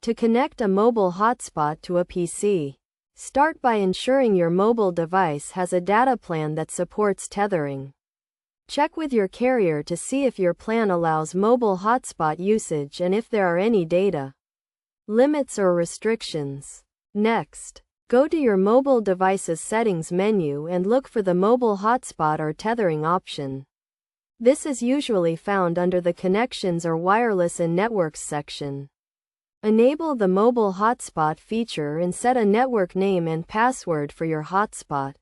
To connect a mobile hotspot to a PC, start by ensuring your mobile device has a data plan that supports tethering. Check with your carrier to see if your plan allows mobile hotspot usage and if there are any data limits or restrictions. Next, go to your mobile device's settings menu and look for the mobile hotspot or tethering option. This is usually found under the Connections or Wireless and Networks section. Enable the mobile hotspot feature and set a network name and password for your hotspot.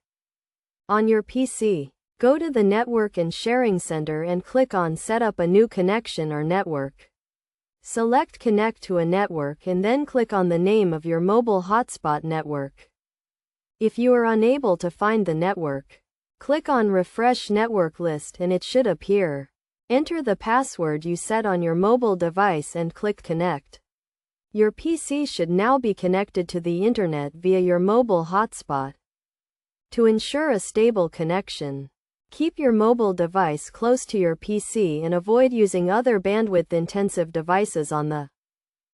On your PC, go to the Network and Sharing Center and click on Set up a new connection or network. Select Connect to a network and then click on the name of your mobile hotspot network. If you are unable to find the network, click on Refresh Network List and it should appear. Enter the password you set on your mobile device and click Connect. Your PC should now be connected to the internet via your mobile hotspot. To ensure a stable connection, keep your mobile device close to your PC and avoid using other bandwidth-intensive devices on the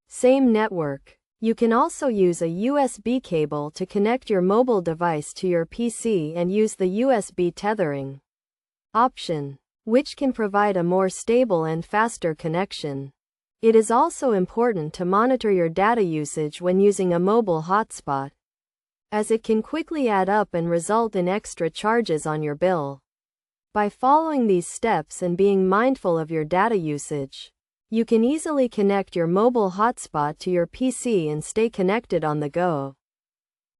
same network. You can also use a USB cable to connect your mobile device to your PC and use the USB tethering option, which can provide a more stable and faster connection. It is also important to monitor your data usage when using a mobile hotspot, as it can quickly add up and result in extra charges on your bill. By following these steps and being mindful of your data usage, you can easily connect your mobile hotspot to your PC and stay connected on the go.